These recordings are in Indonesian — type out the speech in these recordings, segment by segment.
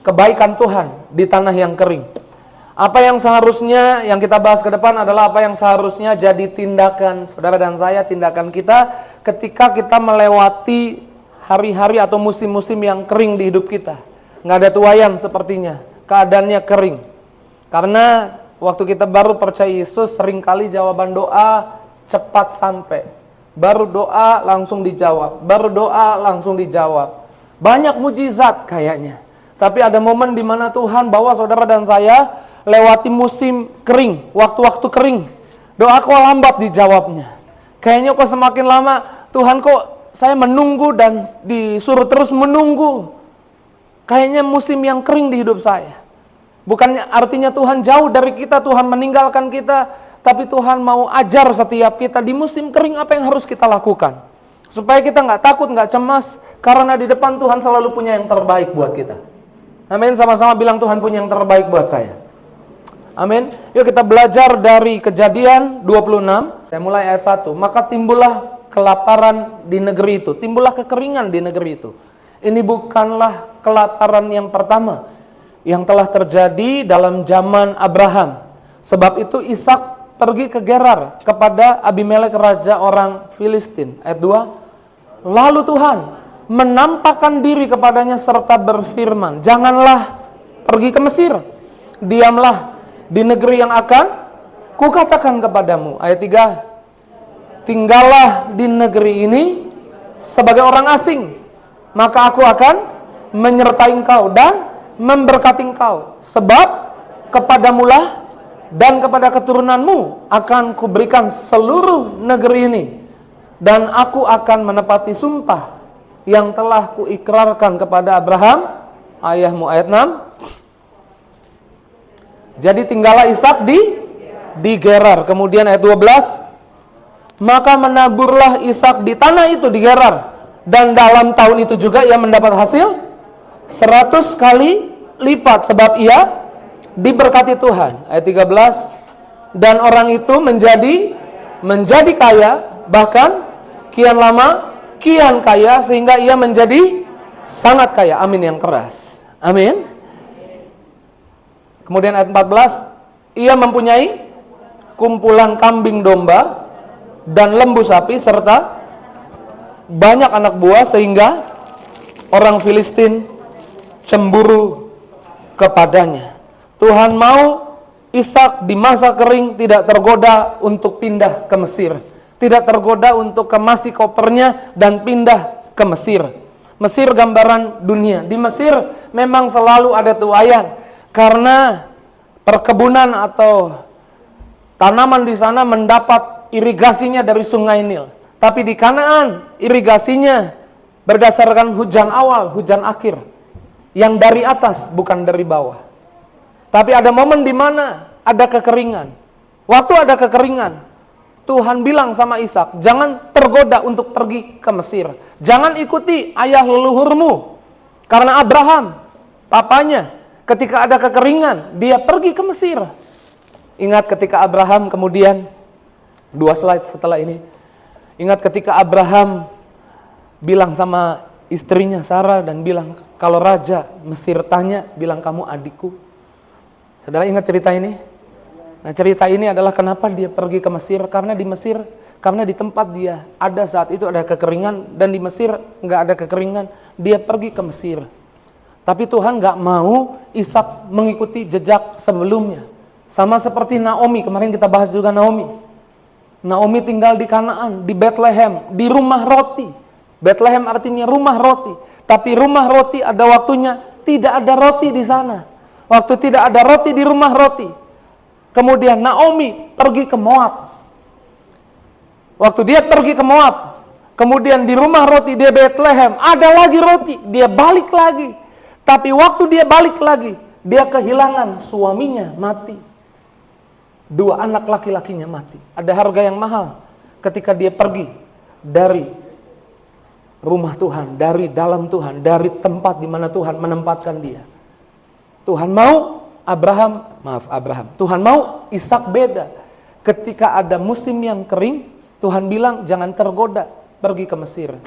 kebaikan Tuhan di tanah yang kering. Apa yang seharusnya, yang kita bahas ke depan adalah apa yang seharusnya jadi tindakan saudara dan saya, tindakan kita ketika kita melewati hari-hari atau musim-musim yang kering di hidup kita. Nggak ada tuayan sepertinya, keadaannya kering. Karena waktu kita baru percaya Yesus, seringkali jawaban doa cepat sampai. Baru doa langsung dijawab, baru doa langsung dijawab. Banyak mujizat kayaknya. Tapi ada momen di mana Tuhan bawa saudara dan saya lewati musim kering, waktu-waktu kering. Doa kok lambat dijawabnya. Kayaknya kok semakin lama, Tuhan kok saya menunggu dan disuruh terus menunggu. Kayaknya musim yang kering di hidup saya. Bukannya artinya Tuhan jauh dari kita, Tuhan meninggalkan kita, tapi Tuhan mau ajar setiap kita di musim kering apa yang harus kita lakukan. Supaya kita nggak takut, nggak cemas, karena di depan Tuhan selalu punya yang terbaik buat kita. Amin, sama-sama bilang Tuhan punya yang terbaik buat saya. Amin. Yuk kita belajar dari Kejadian 26. Saya mulai ayat 1. Maka timbullah kelaparan di negeri itu. Timbullah kekeringan di negeri itu. Ini bukanlah kelaparan yang pertama yang telah terjadi dalam zaman Abraham. Sebab itu Ishak pergi ke Gerar kepada Abimelek raja orang Filistin. Ayat 2. Lalu Tuhan menampakkan diri kepadanya serta berfirman, janganlah pergi ke Mesir. Diamlah di negeri yang akan kukatakan kepadamu. Ayat 3. Tinggallah di negeri ini sebagai orang asing, maka aku akan menyertai engkau dan memberkati engkau. Sebab kepadamulah dan kepada keturunanmu akan kuberikan seluruh negeri ini, dan aku akan menepati sumpah yang telah kuikrarkan kepada Abraham ayahmu. Ayat 6. Jadi tinggallah Ishak di Gerar. Kemudian ayat 12. Maka menaburlah Ishak di tanah itu di Gerar, dan dalam tahun itu juga ia mendapat hasil 100 kali lipat, sebab ia diberkati Tuhan. Ayat 13. Dan orang itu menjadi kaya, bahkan kian lama kian kaya, sehingga ia menjadi sangat kaya. Amin yang keras. Amin. Kemudian ayat 14, ia mempunyai kumpulan kambing domba dan lembu sapi serta banyak anak buah, sehingga orang Filistin cemburu kepadanya. Tuhan mau Ishak di masa kering tidak tergoda untuk pindah ke Mesir, tidak tergoda untuk kemasi kopernya dan pindah ke Mesir. Mesir gambaran dunia. Di Mesir memang selalu ada tuayan, karena perkebunan atau tanaman di sana mendapat irigasinya dari sungai Nil. Tapi di Kanaan irigasinya berdasarkan hujan awal, hujan akhir, yang dari atas bukan dari bawah. Tapi ada momen di mana ada kekeringan. Waktu ada kekeringan, Tuhan bilang sama Ishak, jangan tergoda untuk pergi ke Mesir. Jangan ikuti ayah leluhurmu. Karena Abraham, papanya, ketika ada kekeringan, dia pergi ke Mesir. Ingat ketika Abraham kemudian, 2 slide setelah ini. Ingat ketika Abraham bilang sama istrinya Sarah dan bilang, kalau Raja Mesir tanya, bilang kamu adikku. Saudara ingat cerita ini? Nah, cerita ini adalah kenapa dia pergi ke Mesir. Karena di Mesir, karena di tempat dia ada saat itu ada kekeringan, dan di Mesir nggak ada kekeringan, dia pergi ke Mesir. Tapi Tuhan nggak mau Ishak mengikuti jejak sebelumnya. Sama seperti Naomi, kemarin kita bahas juga Naomi. Naomi tinggal di Kanaan, di Bethlehem, di rumah roti. Bethlehem artinya rumah roti. Tapi rumah roti ada waktunya tidak ada roti di sana. Waktu tidak ada roti di rumah roti, kemudian Naomi pergi ke Moab. Waktu dia pergi ke Moab, kemudian di rumah roti di Bethlehem ada lagi roti, dia balik lagi. Tapi waktu dia balik lagi, dia kehilangan suaminya, mati. 2 anak laki-lakinya mati. Ada harga yang mahal ketika dia pergi dari rumah Tuhan, dari dalam Tuhan, dari tempat di mana Tuhan menempatkan dia. Tuhan mau Tuhan mau Ishak beda. Ketika ada musim yang kering, Tuhan bilang jangan tergoda pergi ke Mesir.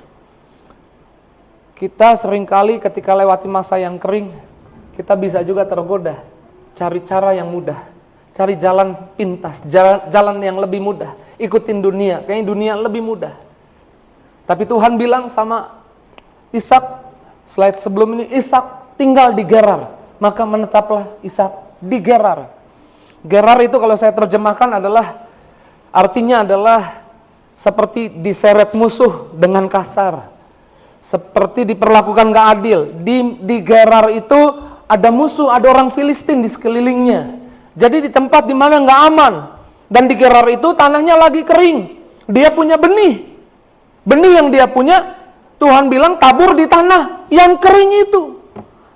Kita seringkali ketika lewati masa yang kering, kita bisa juga tergoda. Cari cara yang mudah, cari jalan pintas, jalan yang lebih mudah. Ikutin dunia, kayaknya dunia lebih mudah. Tapi Tuhan bilang sama Ishak, slide sebelum ini, Ishak tinggal di Gerar, maka menetaplah Ishak di Gerar. Gerar itu kalau saya terjemahkan adalah, artinya adalah seperti diseret musuh dengan kasar, seperti diperlakukan gak adil. Di Gerar itu ada musuh, ada orang Filistin di sekelilingnya. Jadi di tempat di mana gak aman. Dan di Gerar itu tanahnya lagi kering. Dia punya benih. Benih yang dia punya, Tuhan bilang tabur di tanah yang kering itu.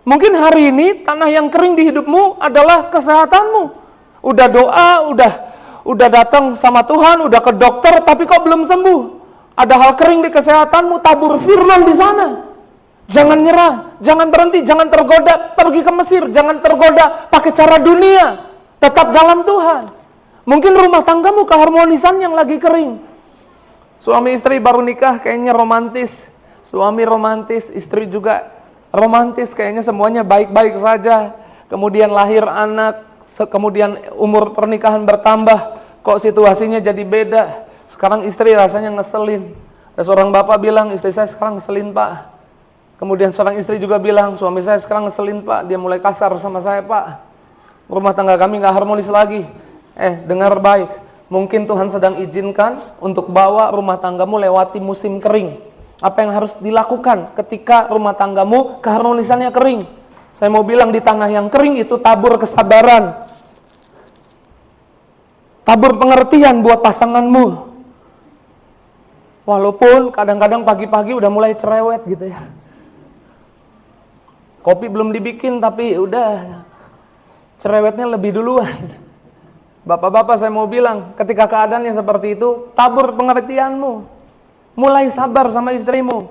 Mungkin hari ini tanah yang kering di hidupmu adalah kesehatanmu. Udah doa, udah datang sama Tuhan, udah ke dokter, tapi kok belum sembuh. Ada hal kering di kesehatanmu, tabur firman di sana. Jangan nyerah, jangan berhenti, jangan tergoda pergi ke Mesir, jangan tergoda pakai cara dunia. Tetap dalam Tuhan. Mungkin rumah tanggamu keharmonisan yang lagi kering. Suami istri baru nikah kayaknya romantis. Suami romantis, istri juga romantis, kayaknya semuanya baik-baik saja. Kemudian lahir anak, kemudian umur pernikahan bertambah, kok situasinya jadi beda. Sekarang istri rasanya ngeselin. Ada seorang bapak bilang, istri saya sekarang ngeselin pak. Kemudian seorang istri juga bilang, suami saya sekarang ngeselin pak, dia mulai kasar sama saya pak. Rumah tangga kami gak harmonis lagi. Dengar baik, mungkin Tuhan sedang izinkan untuk bawa rumah tanggamu lewati musim kering. Apa yang harus dilakukan ketika rumah tanggamu keharmonisannya kering? Saya mau bilang di tanah yang kering itu tabur kesabaran. Tabur pengertian buat pasanganmu. Walaupun kadang-kadang pagi-pagi udah mulai cerewet gitu ya. Kopi belum dibikin tapi udah cerewetnya lebih duluan. Bapak-bapak saya mau bilang, ketika keadaannya seperti itu, tabur pengertianmu. Mulai sabar sama istrimu.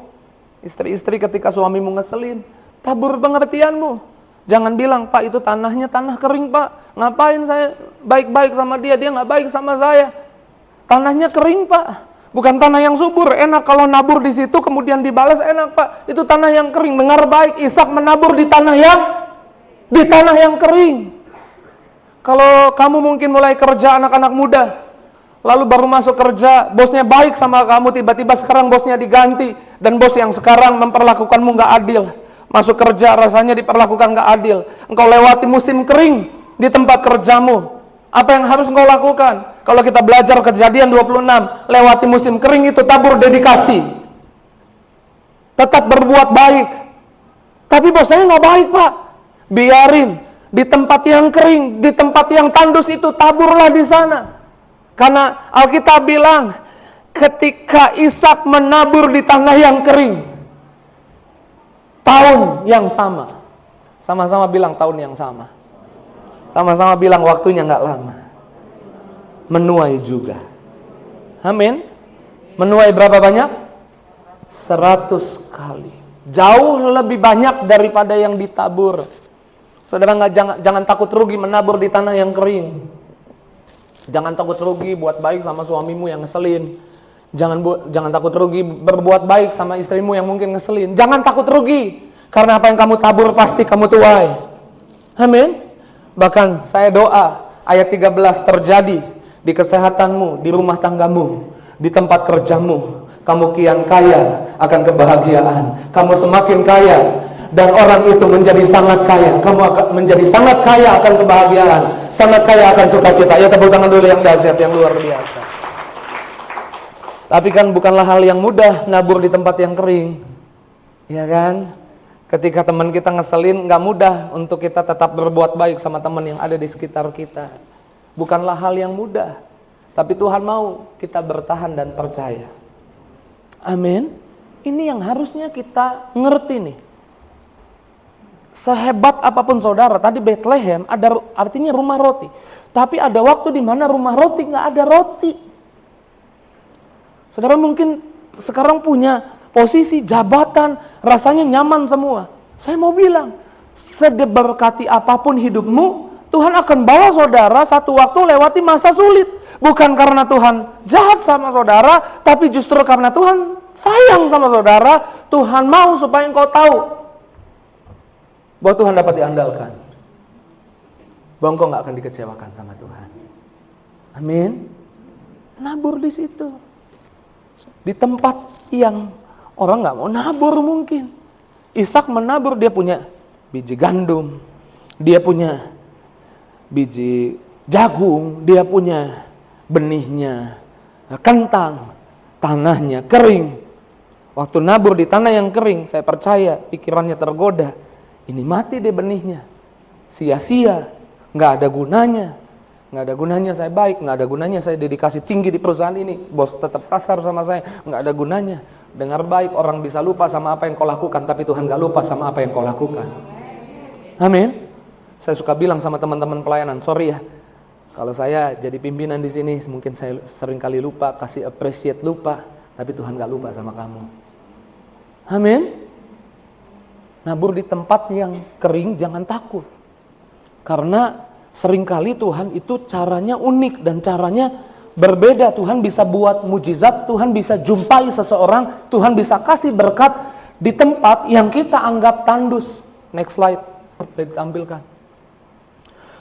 Istri-istri ketika suamimu ngeselin, tabur pengertianmu. Jangan bilang, Pak itu tanahnya tanah kering Pak. Ngapain saya baik-baik sama dia, dia gak baik sama saya. Tanahnya kering Pak. Bukan tanah yang subur, enak kalau nabur di situ kemudian dibalas enak Pak. Itu tanah yang kering. Dengar baik, Ishak menabur di tanah yang kering. Kalau kamu mungkin mulai kerja anak-anak muda, lalu baru masuk kerja, bosnya baik sama kamu, tiba-tiba sekarang bosnya diganti, dan bos yang sekarang memperlakukanmu gak adil. Masuk kerja rasanya diperlakukan gak adil. Engkau lewati musim kering di tempat kerjamu. Apa yang harus engkau lakukan? Kalau kita belajar Kejadian 26, lewati musim kering itu tabur dedikasi. Tetap berbuat baik. Tapi bos saya gak baik Pak. Biarin. Di tempat yang kering, di tempat yang tandus itu taburlah di sana. Karena Alkitab bilang, ketika Ishak menabur di tanah yang kering, tahun yang sama. Sama-sama bilang tahun yang sama. Sama-sama bilang waktunya nggak lama. Menuai juga. Amin. Menuai berapa banyak? 100 kali. Jauh lebih banyak daripada yang ditabur. Saudara jangan takut rugi menabur di tanah yang kering. Jangan takut rugi buat baik sama suamimu yang ngeselin. Jangan takut rugi berbuat baik sama istrimu yang mungkin ngeselin. Jangan takut rugi. Karena apa yang kamu tabur pasti kamu tuai. Amin. Bahkan saya doa ayat 13 terjadi di kesehatanmu, di rumah tanggamu, di tempat kerjamu. Kamu kian kaya akan kebahagiaan. Kamu semakin kaya. Dan orang itu menjadi sangat kaya. Kamu akan menjadi sangat kaya akan kebahagiaan. Sangat kaya akan sukacita. Ya tepuk tangan dulu yang dahsyat, yang luar biasa. Tapi kan bukanlah hal yang mudah nabur di tempat yang kering. Ya kan? Ketika teman kita ngeselin, gak mudah untuk kita tetap berbuat baik sama teman yang ada di sekitar kita. Bukanlah hal yang mudah. Tapi Tuhan mau kita bertahan dan percaya. Amin. Ini yang harusnya kita ngerti nih. Sehebat apapun saudara, tadi Bethlehem ada artinya rumah roti. Tapi ada waktu di mana rumah roti nggak ada roti. Saudara mungkin sekarang punya posisi, jabatan, rasanya nyaman semua. Saya mau bilang, seberkati apapun hidupmu, Tuhan akan bawa saudara satu waktu lewati masa sulit. Bukan karena Tuhan jahat sama saudara, tapi justru karena Tuhan sayang sama saudara. Tuhan mau supaya engkau tahu bahwa Tuhan dapat diandalkan, bahwa engkau nggak akan dikecewakan sama Tuhan. Amin. Nabur di situ, di tempat yang orang nggak mau nabur mungkin. Ishak menabur, dia punya biji gandum, dia punya biji jagung, dia punya benihnya kentang, tanahnya kering. Waktu nabur di tanah yang kering, saya percaya pikirannya tergoda. Ini mati deh benihnya, sia-sia, nggak ada gunanya. Nggak ada gunanya saya baik, nggak ada gunanya saya dedikasi tinggi di perusahaan ini, bos tetap kasar sama saya, nggak ada gunanya. Dengar baik, orang bisa lupa sama apa yang kau lakukan, tapi Tuhan nggak lupa sama apa yang kau lakukan. Amin. Saya suka bilang sama teman-teman pelayanan, sorry ya, kalau saya jadi pimpinan di sini, mungkin saya sering kali lupa, kasih appreciate lupa, tapi Tuhan nggak lupa sama kamu. Amin. Nabur di tempat yang kering, jangan takut, karena seringkali Tuhan itu caranya unik dan caranya berbeda. Tuhan bisa buat mujizat, Tuhan bisa jumpai seseorang, Tuhan bisa kasih berkat di tempat yang kita anggap tandus. Next slide, boleh ditampilkan.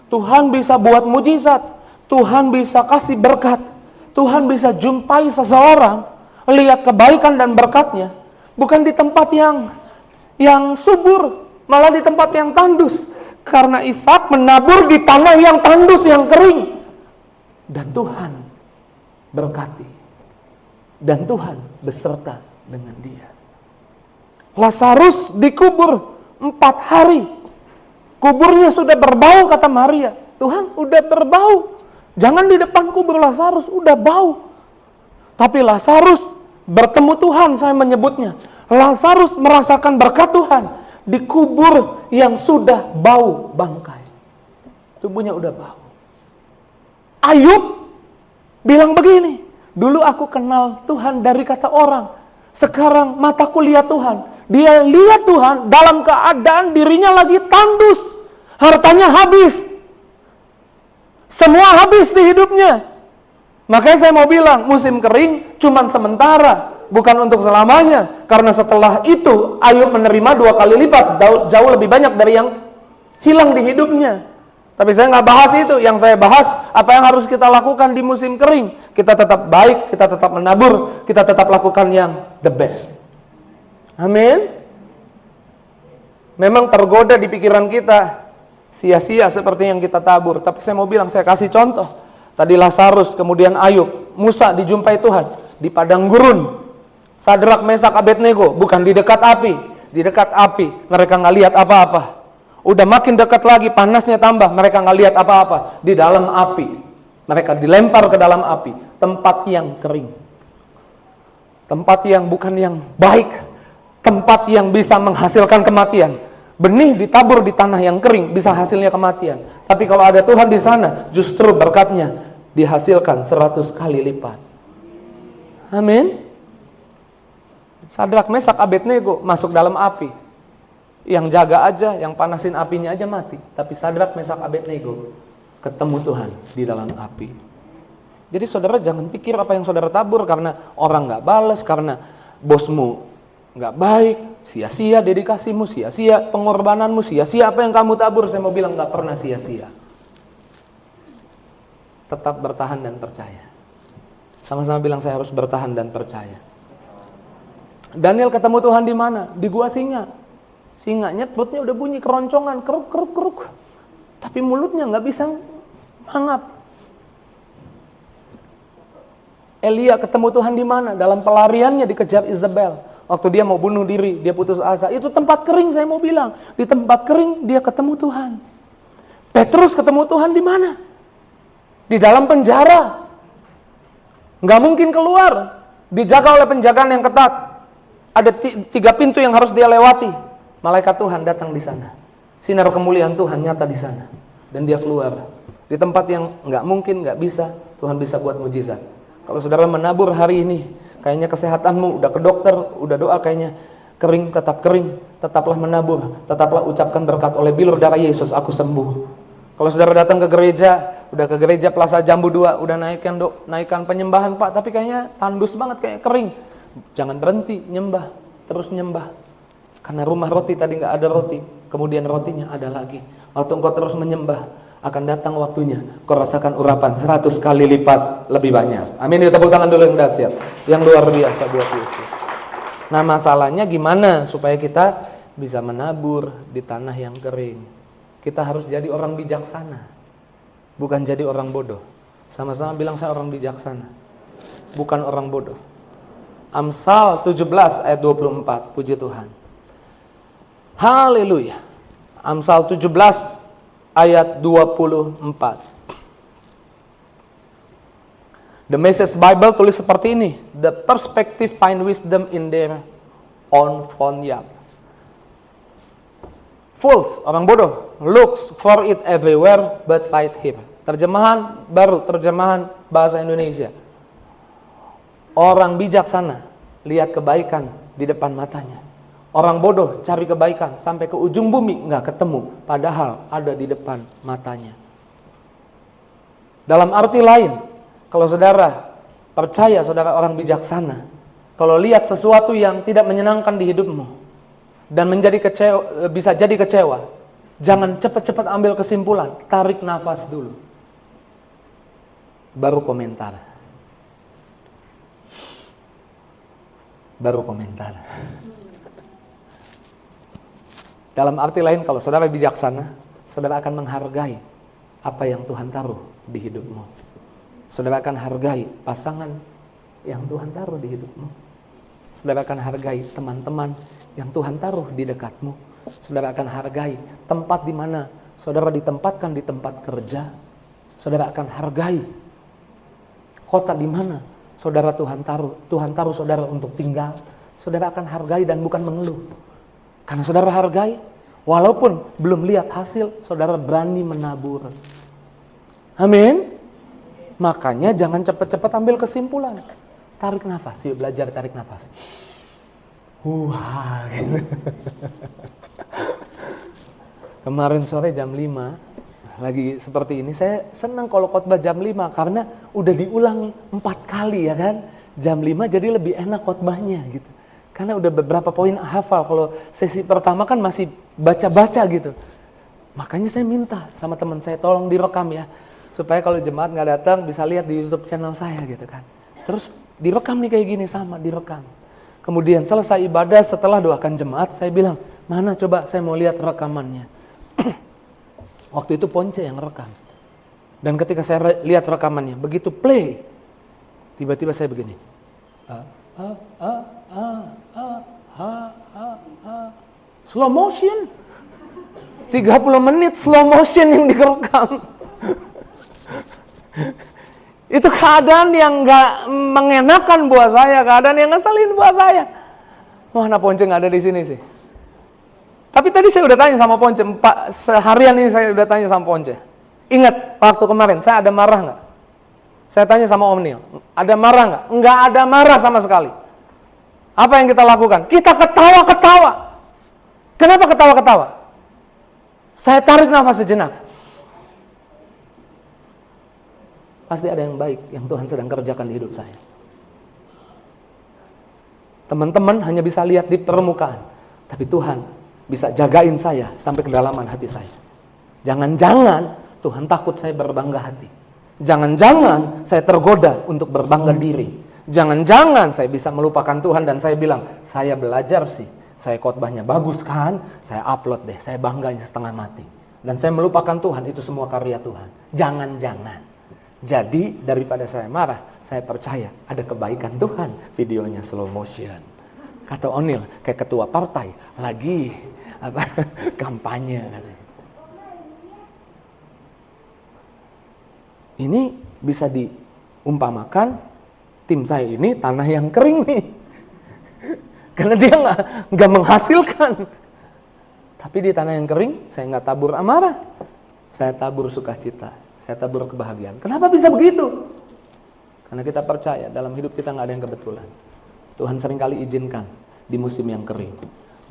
Tuhan bisa buat mujizat, Tuhan bisa kasih berkat, Tuhan bisa jumpai seseorang, lihat kebaikan dan berkatnya, bukan di tempat yang subur, malah di tempat yang tandus. Karena Ishak menabur di tanah yang tandus, yang kering. Dan Tuhan berkati. Dan Tuhan beserta dengan dia. Lazarus dikubur 4 hari. Kuburnya sudah berbau, kata Maria. Tuhan, udah berbau. Jangan di depan kubur Lazarus, udah bau. Tapi Lazarus bertemu Tuhan, saya menyebutnya. Lazarus merasakan berkat Tuhan. Di kubur yang sudah bau bangkai. Tubuhnya udah bau. Ayub bilang begini, dulu aku kenal Tuhan dari kata orang, sekarang mataku lihat Tuhan. Dia lihat Tuhan dalam keadaan dirinya lagi tandus, hartanya habis, semua habis di hidupnya. Makanya saya mau bilang, musim kering cuman sementara, bukan untuk selamanya. Karena setelah itu Ayub menerima 2 kali lipat, jauh lebih banyak dari yang hilang di hidupnya. Tapi saya nggak bahas itu. Yang saya bahas apa yang harus kita lakukan di musim kering. Kita tetap baik, kita tetap menabur, kita tetap lakukan yang the best. Amin. Memang tergoda di pikiran kita sia-sia seperti yang kita tabur. Tapi saya mau bilang, saya kasih contoh. Tadi Lazarus, kemudian Ayub, Musa dijumpai Tuhan di padang gurun. Sadrak, Mesak, Abednego, bukan di dekat api. Di dekat api, mereka nggak lihat apa-apa. Udah makin dekat lagi, panasnya tambah, mereka nggak lihat apa-apa. Di dalam api, mereka dilempar ke dalam api. Tempat yang kering. Tempat yang bukan yang baik. Tempat yang bisa menghasilkan kematian. Benih ditabur di tanah yang kering, bisa hasilnya kematian. Tapi kalau ada Tuhan di sana, justru berkatnya dihasilkan 100 kali lipat. Amin. Sadrak, Mesak, Abednego masuk dalam api. Yang jaga aja, yang panasin apinya aja mati. Tapi Sadrak, Mesak, Abednego ketemu Tuhan di dalam api. Jadi saudara jangan pikir apa yang saudara tabur karena orang nggak balas, karena bosmu nggak baik, sia-sia dedikasimu, sia-sia pengorbananmu, sia-sia apa yang kamu tabur. Saya mau bilang nggak pernah sia-sia. Tetap bertahan dan percaya. Sama-sama bilang, saya harus bertahan dan percaya. Daniel ketemu Tuhan di mana? Di gua singa. Singanya perutnya udah bunyi keroncongan, keruk keruk keruk. Tapi mulutnya nggak bisa mangap. Elia ketemu Tuhan di mana? Dalam pelariannya dikejar Isabel. Waktu dia mau bunuh diri, dia putus asa. Itu tempat kering, saya mau bilang. Di tempat kering dia ketemu Tuhan. Petrus ketemu Tuhan di mana? Di dalam penjara. Nggak mungkin keluar. Dijaga oleh penjagaan yang ketat. Ada 3 pintu yang harus dia lewati. Malaikat Tuhan datang di sana. Sinar kemuliaan Tuhan nyata di sana. Dan dia keluar. Di tempat yang nggak mungkin, nggak bisa, Tuhan bisa buat mujizat. Kalau saudara menabur hari ini, kayaknya kesehatanmu udah ke dokter, udah doa kayaknya kering, tetaplah menabur, tetaplah ucapkan berkat, oleh bilur darah Yesus aku sembuh. Kalau saudara datang ke gereja, udah ke gereja Plaza Jambu 2, udah naikkan penyembahan Pak, tapi kayaknya tandus banget, kayak kering. Jangan berhenti nyembah, terus nyembah. Karena rumah roti tadi nggak ada roti, kemudian rotinya ada lagi. Waktu engkau terus menyembah, akan datang waktunya kau rasakan urapan 100 kali lipat lebih banyak. Amin. Yuk tepuk tangan dulu yang dahsyat, yang luar biasa buat Yesus. Nah, masalahnya gimana supaya kita bisa menabur di tanah yang kering? Kita harus jadi orang bijaksana, bukan jadi orang bodoh. Sama-sama bilang, saya orang bijaksana, bukan orang bodoh. Amsal 17 ayat 24, puji Tuhan. Haleluya. Amsal 17 ayat 24. The Message Bible tulis seperti ini. The perspective find wisdom in their own vineyard. Fools, orang bodoh, looks for it everywhere but find him. Terjemahan baru, terjemahan bahasa Indonesia. Orang bijaksana lihat kebaikan di depan matanya. Orang bodoh cari kebaikan sampai ke ujung bumi nggak ketemu, padahal ada di depan matanya. Dalam arti lain, kalau saudara percaya saudara orang bijaksana, kalau lihat sesuatu yang tidak menyenangkan di hidupmu dan bisa jadi kecewa, jangan cepat-cepat ambil kesimpulan, tarik nafas dulu, baru komentar. Dalam arti lain, kalau saudara bijaksana, saudara akan menghargai apa yang Tuhan taruh di hidupmu. Saudara akan hargai pasangan yang Tuhan taruh di hidupmu. Saudara akan hargai teman-teman yang Tuhan taruh di dekatmu. Saudara akan hargai tempat di mana saudara ditempatkan di tempat kerja. Saudara akan hargai kota di mana saudara Tuhan taruh saudara untuk tinggal. Saudara akan hargai dan bukan mengeluh. Karena saudara hargai, walaupun belum lihat hasil, saudara berani menabur. Amin. Makanya jangan cepat-cepat ambil kesimpulan. Tarik nafas, yuk belajar tarik nafas. Gitu. Kemarin sore jam 5, lagi seperti ini, saya senang kalau khotbah jam 5 karena udah diulang 4 kali ya kan. Jam 5 jadi lebih enak khotbahnya gitu. Karena udah beberapa poin hafal. Kalau sesi pertama kan masih baca-baca gitu. Makanya saya minta sama teman saya, tolong direkam ya. Supaya kalau jemaat gak datang bisa lihat di YouTube channel saya gitu kan. Terus direkam nih kayak gini, sama direkam. Kemudian selesai ibadah, setelah doakan jemaat, saya bilang, mana coba saya mau lihat rekamannya. Waktu itu Ponce yang rekam. Dan ketika saya lihat rekamannya, begitu play, tiba-tiba saya begini. Slow motion 30 menit slow motion yang direkam. Itu keadaan yang gak mengenakan buat saya, keadaan yang ngeselin buat saya. Mana Ponce gak ada di sini sih. Tapi tadi saya udah tanya sama Ponce, seharian ini saya udah tanya sama Ponce. Ingat waktu kemarin saya ada marah gak? Saya tanya sama Om Neil, ada marah gak? Nggak ada marah sama sekali. Apa yang kita lakukan? Kita ketawa-ketawa. Kenapa ketawa-ketawa? Saya tarik nafas sejenak. Pasti ada yang baik yang Tuhan sedang kerjakan di hidup saya. Teman-teman hanya bisa lihat di permukaan, tapi Tuhan bisa jagain saya sampai kedalaman hati saya. Jangan-jangan Tuhan takut saya berbangga hati. Jangan-jangan saya tergoda untuk berbangga diri. Jangan-jangan saya bisa melupakan Tuhan dan saya bilang, saya belajar sih, saya khotbahnya bagus kan, saya upload deh, saya bangganya setengah mati. Dan saya melupakan Tuhan, itu semua karya Tuhan. Jangan-jangan. Jadi daripada saya marah, saya percaya ada kebaikan Tuhan. Videonya slow motion. Kata O'Neil, kayak ketua partai, lagi kampanye katanya. Ini bisa diumpamakan, tim saya ini tanah yang kering nih. Karena dia nggak menghasilkan. Tapi di tanah yang kering, saya nggak tabur amarah. Saya tabur sukacita. Saya tabur kebahagiaan. Kenapa bisa begitu? Karena kita percaya dalam hidup kita nggak ada yang kebetulan. Tuhan seringkali izinkan di musim yang kering.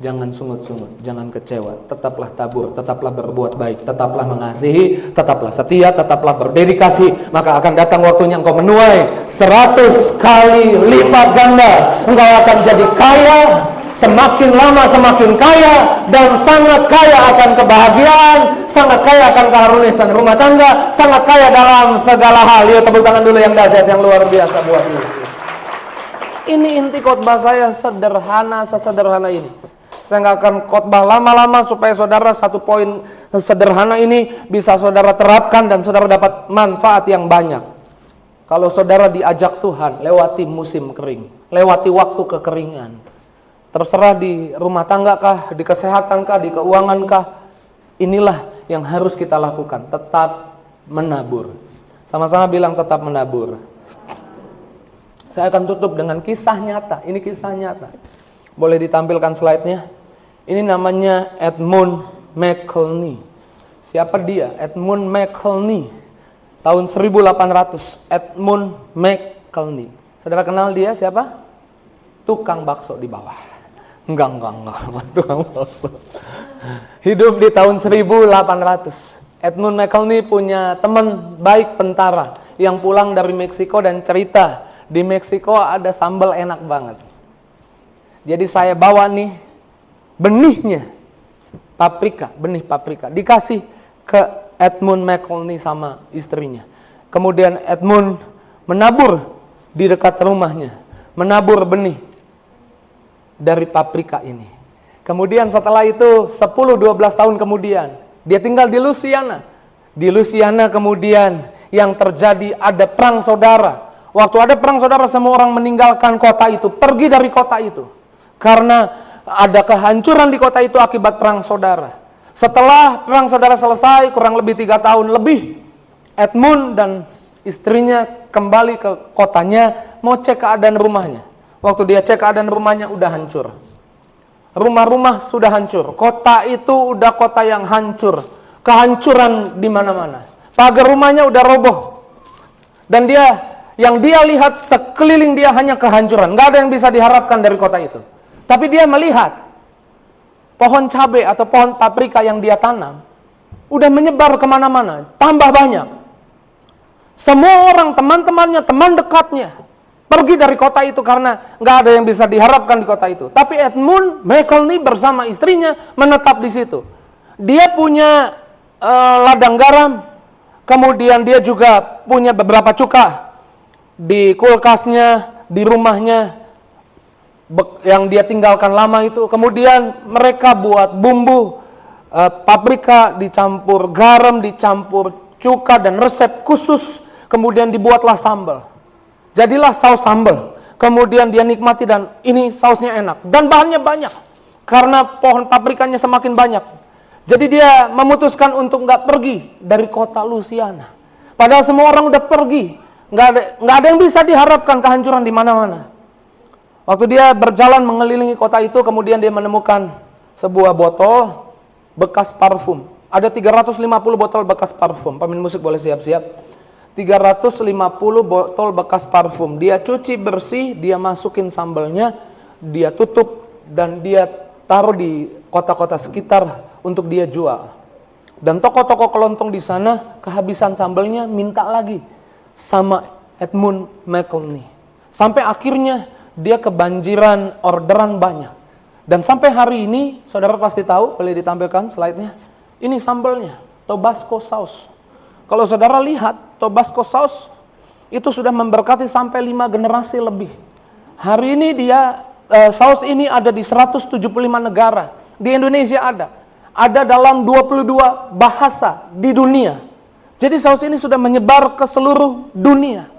Jangan sungut-sungut, jangan kecewa. Tetaplah tabur, tetaplah berbuat baik, tetaplah mengasihi, tetaplah setia, tetaplah berdedikasi. Maka akan datang waktunya engkau menuai 100 kali lipat ganda. Engkau akan jadi kaya, semakin lama semakin kaya, dan sangat kaya akan kebahagiaan, sangat kaya akan keharmonisan rumah tangga, sangat kaya dalam segala hal. Yuk tepuk tangan dulu yang dahsyat, yang luar biasa buat Yesus. Ini inti khotbah saya, sederhana, sesederhana ini. Saya nggak akan khotbah lama-lama supaya saudara satu poin sederhana ini bisa saudara terapkan dan saudara dapat manfaat yang banyak. Kalau saudara diajak Tuhan lewati musim kering, lewati waktu kekeringan, terserah di rumah tangga kah, di kesehatan kah, di keuangan kah, inilah yang harus kita lakukan, tetap menabur. Sama-sama bilang tetap menabur. Saya akan tutup dengan kisah nyata. Ini kisah nyata. Boleh ditampilkan slide-nya? Ini namanya Edmund Mackenzie. Siapa dia? Edmund Mackenzie. Tahun 1800. Edmund Mackenzie. Saudara kenal dia siapa? Tukang bakso di bawah. Enggak. Tukang bakso. Hidup di tahun 1800. Edmund Mackenzie punya teman baik tentara yang pulang dari Meksiko dan cerita, di Meksiko ada sambal enak banget. Jadi saya bawa nih benihnya, benih paprika, dikasih ke Edmund Mackenzie sama istrinya. Kemudian Edmund menabur di dekat rumahnya, menabur benih dari paprika ini. Kemudian setelah itu 10-12 tahun kemudian, dia tinggal di Louisiana. Di Louisiana kemudian yang terjadi ada perang saudara. Waktu ada perang saudara, semua orang meninggalkan kota itu, pergi dari kota itu. Karena ada kehancuran di kota itu akibat perang saudara. Setelah perang saudara selesai, kurang lebih 3 tahun lebih, Edmund dan istrinya kembali ke kotanya, mau cek keadaan rumahnya. Waktu dia cek keadaan rumahnya, udah hancur. Rumah-rumah sudah hancur. Kota itu udah kota yang hancur. Kehancuran di mana-mana. Pagar rumahnya udah roboh. Dan yang dia lihat sekeliling dia hanya kehancuran. Nggak ada yang bisa diharapkan dari kota itu. Tapi dia melihat pohon cabai atau pohon paprika yang dia tanam udah menyebar kemana-mana, tambah banyak. Semua orang, teman-temannya, teman dekatnya pergi dari kota itu karena nggak ada yang bisa diharapkan di kota itu. Tapi Edmund Mackenzie bersama istrinya menetap di situ. Dia punya ladang garam, kemudian dia juga punya beberapa cuka di kulkasnya, di rumahnya yang dia tinggalkan lama itu. Kemudian mereka buat bumbu paprika dicampur garam, dicampur cuka dan resep khusus. Kemudian dibuatlah sambal. Jadilah saus sambal. Kemudian dia nikmati dan ini sausnya enak. Dan bahannya banyak. Karena pohon paprikanya semakin banyak. Jadi dia memutuskan untuk nggak pergi dari kota Louisiana. Padahal semua orang udah pergi. Nggak ada yang bisa diharapkan, kehancuran di mana-mana. Waktu dia berjalan mengelilingi kota itu, kemudian dia menemukan sebuah botol bekas parfum. Ada 350 botol bekas parfum. Pemain musik boleh siap-siap. 350 botol bekas parfum. Dia cuci bersih, dia masukin sambalnya, dia tutup, dan dia taruh di kota-kota sekitar untuk dia jual. Dan toko-toko kelontong di sana kehabisan sambalnya, minta lagi sama Edmund Mackenzie. Sampai akhirnya dia kebanjiran orderan banyak. Dan sampai hari ini, saudara pasti tahu, boleh ditampilkan slide-nya. Ini sambalnya, Tabasco sauce. Kalau saudara lihat, Tabasco sauce itu sudah memberkati sampai 5 generasi lebih. Hari ini saus ini ada di 175 negara. Di Indonesia ada dalam 22 bahasa di dunia. Jadi saus ini sudah menyebar ke seluruh dunia.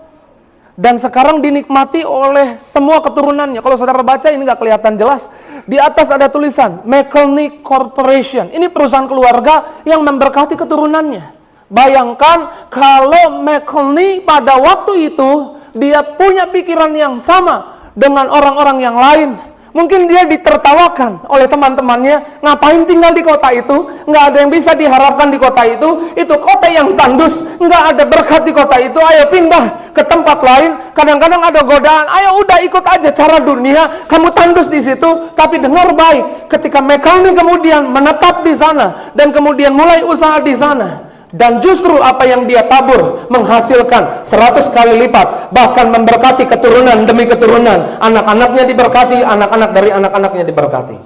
Dan sekarang dinikmati oleh semua keturunannya. Kalau saudara baca ini nggak kelihatan jelas. Di atas ada tulisan Mackenzie Corporation. Ini perusahaan keluarga yang memberkati keturunannya. Bayangkan kalau Mackenzie pada waktu itu dia punya pikiran yang sama dengan orang-orang yang lain. Mungkin dia ditertawakan oleh teman-temannya, ngapain tinggal di kota itu, nggak ada yang bisa diharapkan di kota itu kota yang tandus, nggak ada berkat di kota itu, ayo pindah ke tempat lain. Kadang-kadang ada godaan, ayo udah ikut aja cara dunia, kamu tandus di situ. Tapi dengar baik, ketika Mackenzie kemudian menetap di sana, dan kemudian mulai usaha di sana, dan justru apa yang dia tabur menghasilkan 100 kali lipat bahkan memberkati keturunan demi keturunan. Anak-anaknya diberkati, anak-anak dari anak-anaknya diberkati.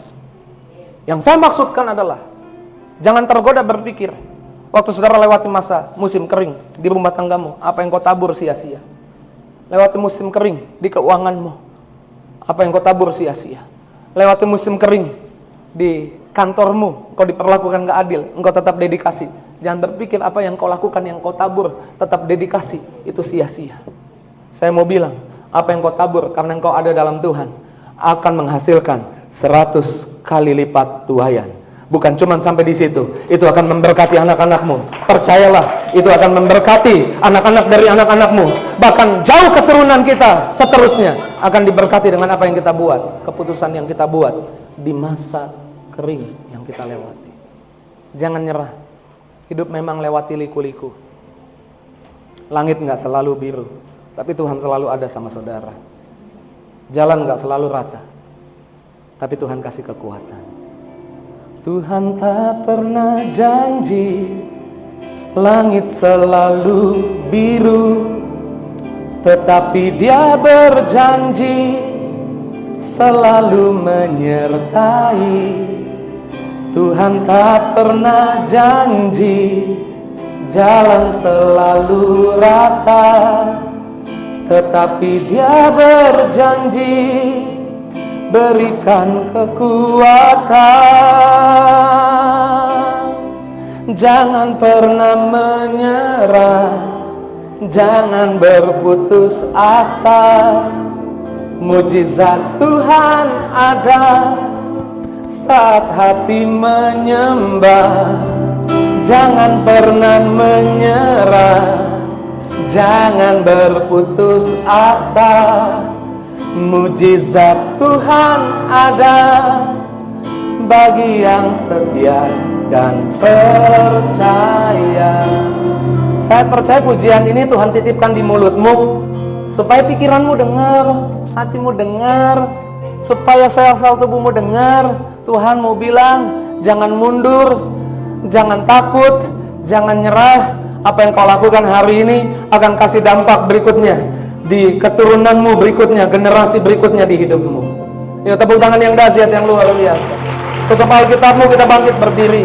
Yang saya maksudkan adalah, jangan tergoda berpikir, waktu saudara lewati masa musim kering di rumah tanggamu, apa yang kau tabur sia-sia. Lewati musim kering di keuanganmu, apa yang kau tabur sia-sia. Lewati musim kering di kantormu, kau diperlakukan gak adil, engkau tetap dedikasi. Jangan berpikir apa yang kau lakukan, yang kau tabur, tetap dedikasi, itu sia-sia. Saya mau bilang, apa yang kau tabur karena engkau ada dalam Tuhan, akan menghasilkan 100 kali lipat tuaian. Bukan cuma sampai di situ, itu akan memberkati anak-anakmu. Percayalah, itu akan memberkati anak-anak dari anak-anakmu. Bahkan jauh keturunan kita seterusnya akan diberkati dengan apa yang kita buat, keputusan yang kita buat di masa kering yang kita lewati. Jangan nyerah. Hidup memang lewati liku-liku. Langit nggak selalu biru, tapi Tuhan selalu ada sama saudara. Jalan nggak selalu rata, tapi Tuhan kasih kekuatan. Tuhan tak pernah janji langit selalu biru, tetapi Dia berjanji selalu menyertai. Tuhan tak pernah janji jalan selalu rata, tetapi Dia berjanji berikan kekuatan. Jangan pernah menyerah, jangan berputus asa. Mujizat Tuhan ada saat hati menyembah. Jangan pernah menyerah, jangan berputus asa. Mujizat Tuhan ada bagi yang setia dan percaya. Saya percaya pujian ini Tuhan titipkan di mulutmu supaya pikiranmu dengar, hatimu dengar, supaya sel-sel tubuhmu dengar. Tuhan mau bilang, jangan mundur, jangan takut, jangan nyerah. Apa yang kau lakukan hari ini akan kasih dampak berikutnya di keturunanmu berikutnya, generasi berikutnya di hidupmu. Yuk tepuk tangan yang dahsyat, yang luar biasa. Tutup Alkitabmu, kita bangkit berdiri.